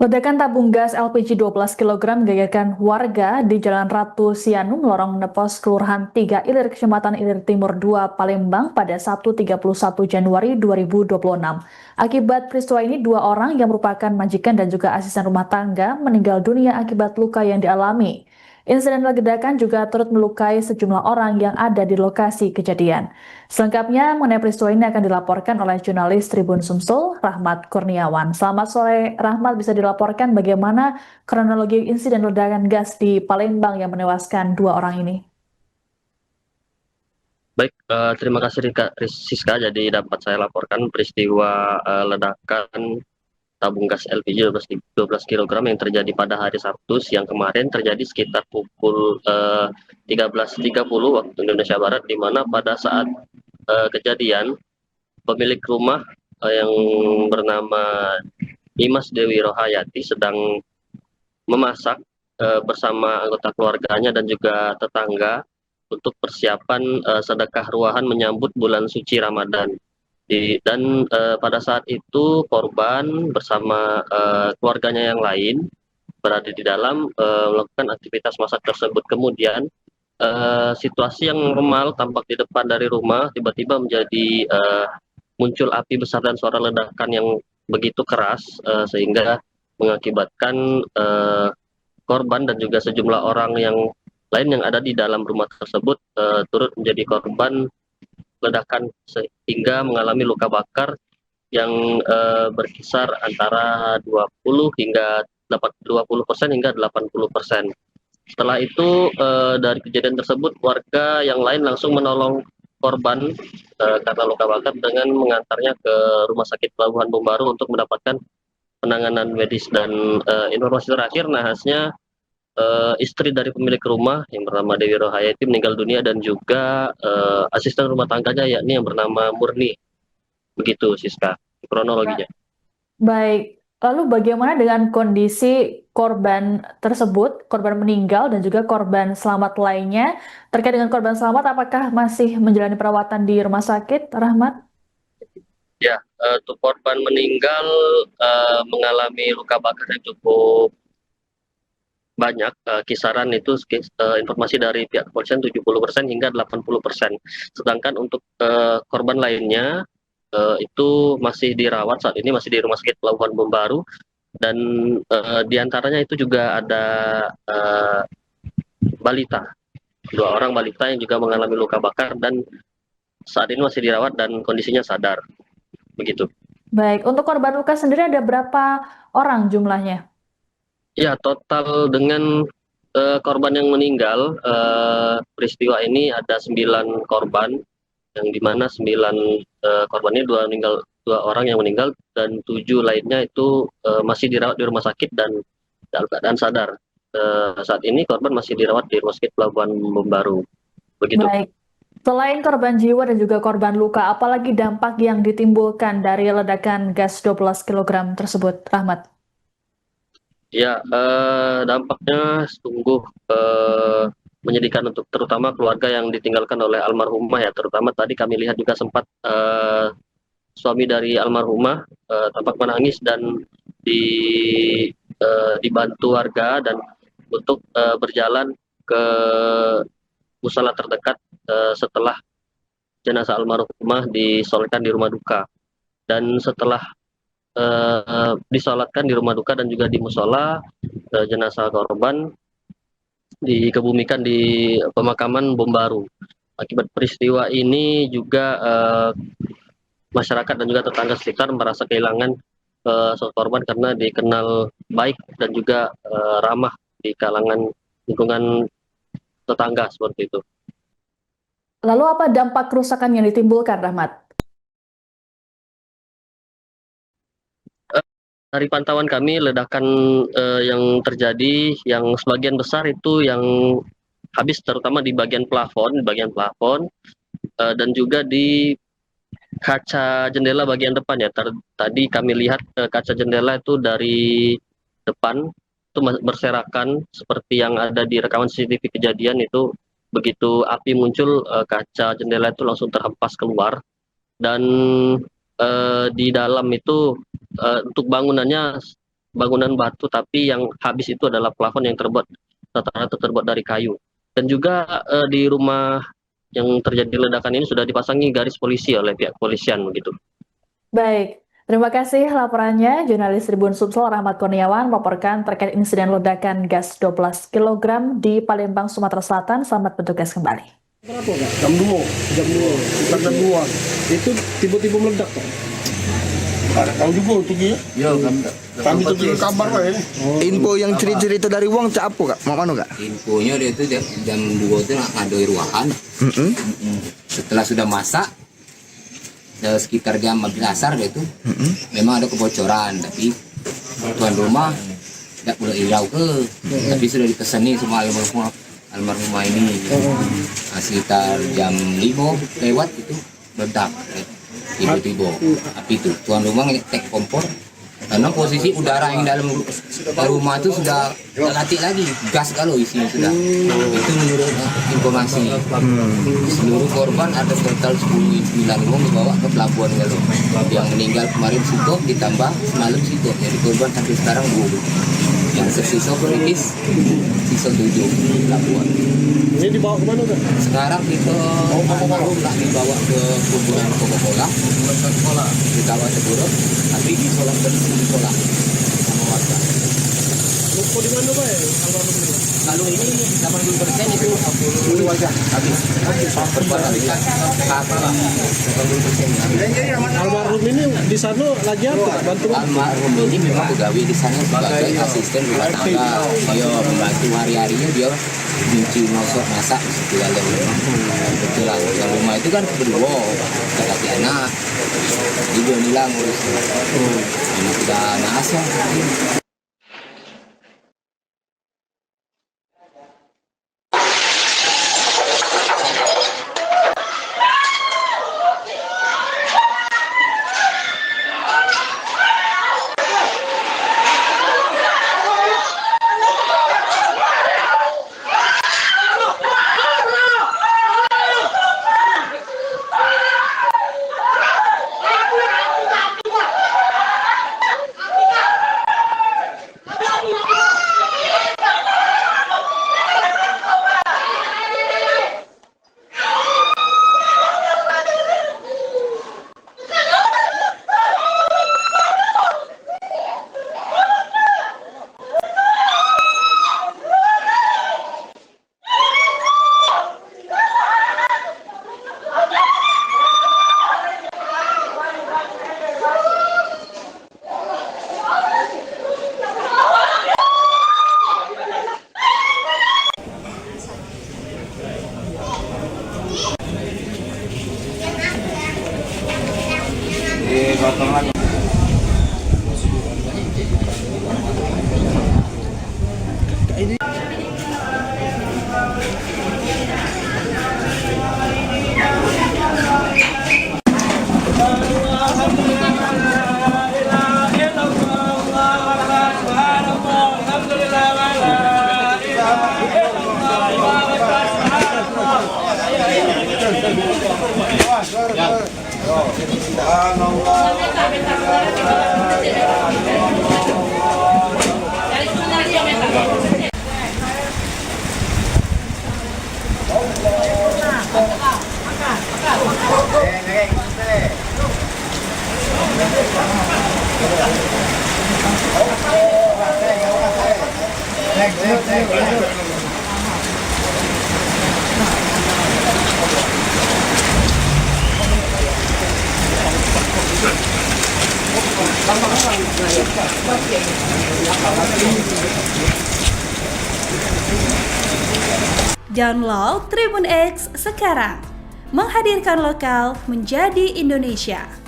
Ledakan tabung gas LPG 12 kg digegerkan warga di Jalan Ratu Sianung, Lorong Nepos, Kelurahan 3 Ilir, Kecamatan Ilir Timur 2, Palembang pada Sabtu 31 Januari 2026. Akibat peristiwa ini, dua orang yang merupakan majikan dan juga asisten rumah tangga meninggal dunia akibat luka yang dialami. Insiden ledakan juga turut melukai sejumlah orang yang ada di lokasi kejadian. Selengkapnya mengenai peristiwa ini akan dilaporkan oleh jurnalis Tribun Sumsel, Rahmat Kurniawan. Selamat sore, Rahmat. Bisa dilaporkan bagaimana kronologi insiden ledakan gas di Palembang yang menewaskan dua orang ini? Baik, terima kasih Siska. Jadi dapat saya laporkan peristiwa ledakan tabung gas LPG 12 kg yang terjadi pada hari Sabtu siang kemarin, terjadi sekitar pukul 13.30 waktu Indonesia Barat, di mana pada saat kejadian pemilik rumah yang bernama Imas Dewi Rohayati sedang memasak bersama anggota keluarganya dan juga tetangga untuk persiapan sedekah ruahan menyambut bulan suci Ramadan. Pada saat itu korban bersama keluarganya yang lain berada di dalam melakukan aktivitas masak tersebut. Kemudian situasi yang normal tampak di depan dari rumah tiba-tiba menjadi muncul api besar dan suara ledakan yang begitu keras, sehingga mengakibatkan korban dan juga sejumlah orang yang lain yang ada di dalam rumah tersebut turut menjadi korban ledakan sehingga mengalami luka bakar yang berkisar antara 20% hingga 80%. Setelah itu dari kejadian tersebut warga yang lain langsung menolong korban karena luka bakar dengan mengantarnya ke Rumah Sakit Pelabuhan Bombaru untuk mendapatkan penanganan medis. Dan informasi terakhir nahasnya istri dari pemilik rumah yang bernama Dewi Rohayati meninggal dunia, dan juga asisten rumah tangganya yakni yang bernama Murni. Begitu Siska kronologinya. Baik, lalu bagaimana dengan kondisi korban tersebut, korban meninggal dan juga korban selamat lainnya? Terkait dengan korban selamat, apakah masih menjalani perawatan di rumah sakit, Rahmat? Ya, untuk korban meninggal mengalami luka bakar yang cukup banyak, kisaran itu informasi dari pihak kepolisian 70% hingga 80%. Sedangkan untuk korban lainnya itu masih dirawat saat ini, masih di Rumah Sakit Pelabuhan Bombaru, dan diantaranya itu juga ada balita, dua orang balita yang juga mengalami luka bakar dan saat ini masih dirawat dan kondisinya sadar. Begitu. Baik, untuk korban luka sendiri ada berapa orang jumlahnya? Ya, total dengan korban yang meninggal, peristiwa ini ada 9 korban, yang dimana 9 korban ini dua orang yang meninggal dan 7 lainnya itu masih dirawat di rumah sakit dan dalam keadaan sadar. Saat ini korban masih dirawat di Rumah Sakit Pelabuhan Bombaru. Begitu. Baik, selain korban jiwa dan juga korban luka, apalagi dampak yang ditimbulkan dari ledakan gas 12 kg tersebut, Rahmat? Ya, dampaknya sungguh menyedihkan untuk terutama keluarga yang ditinggalkan oleh almarhumah ya. Terutama tadi kami lihat juga sempat suami dari almarhumah tampak menangis dan di dibantu warga dan untuk berjalan ke musala terdekat setelah jenazah almarhumah disolatkan di rumah duka. Dan setelah disolatkan di rumah duka dan juga di musola, jenazah korban dikebumikan di pemakaman Bombaru. Akibat peristiwa ini juga masyarakat dan juga tetangga sekitar merasa kehilangan sosok korban karena dikenal baik dan juga ramah di kalangan lingkungan tetangga seperti itu. Lalu apa dampak kerusakan yang ditimbulkan, Rahmat? Dari pantauan kami, ledakan yang terjadi, yang sebagian besar itu yang habis terutama di bagian plafon, dan juga di kaca jendela bagian depan ya. Tadi kami lihat kaca jendela itu dari depan itu berserakan seperti yang ada di rekaman CCTV kejadian itu. Begitu api muncul, kaca jendela itu langsung terhempas keluar, dan di dalam itu untuk bangunannya bangunan batu, tapi yang habis itu adalah plafon yang rata-rata terbuat dari kayu. Dan juga di rumah yang terjadi ledakan ini sudah dipasangi garis polisi oleh pihak kepolisian begitu. Baik, terima kasih laporannya. Jurnalis Tribun Sumsel Rahmat Kurniawan melaporkan terkait insiden ledakan gas 12 kg di Palembang, Sumatera Selatan. Selamat bertugas kembali. Berapa Kak? Jam 2, sekitar jam 2. Itu tiba-tiba meledak Kak? Ada tahu juga tinggi ya? Kami tuh juga kabar lah ini. Info yang cerita dari Wong cak apa Kak? Mau mana Kak? Infonya dia itu jam 2 itu ngadoi ruahan. Setelah sudah masak, sekitar jam 14 asar dia itu, memang ada kebocoran, tapi tuan rumah tidak boleh hirau ke, tapi sudah dipesani semua almarhumah ini. Sekitar jam 5 lewat itu meledak. Tiba-tiba api itu tuan rumah ngecek kompor karena posisi udara yang dalam rumah itu sudah terlatih lagi, gas kalau isinya sudah. Itu menurut informasi. Seluruh korban ada total 9 orang dibawa ke pelabuhan Galuh. Yang meninggal kemarin Sito ditambah semalam Sito, jadi korban sampai sekarang 20. Yang tersisa kritis sisa 7 di pelabuhan. Ini dibawa ke mana Kak? Sekarang kita almarhum lah dibawa ke kuburan Coca-Cola, dibawa ke Buruk, tapi disolat sama warga. Lupa di mana Pak ya? Kalau ini 80% itu sudah wajah habis. Berbuat habis. 80% Almarhum ini di sana lagi apa? Bantu almarhum ini memang pegawai di sana sebagai asisten rumah tangga. Dia membantu hari-harinya, dia nyuci, ngosok, masak di situ dalam rumah. Kebetulan yang rumah itu kan berdua, kakak anak. Dia bilang ngurus. Anak sudah naas ya. Download Tribun X sekarang, menghadirkan lokal menjadi Indonesia.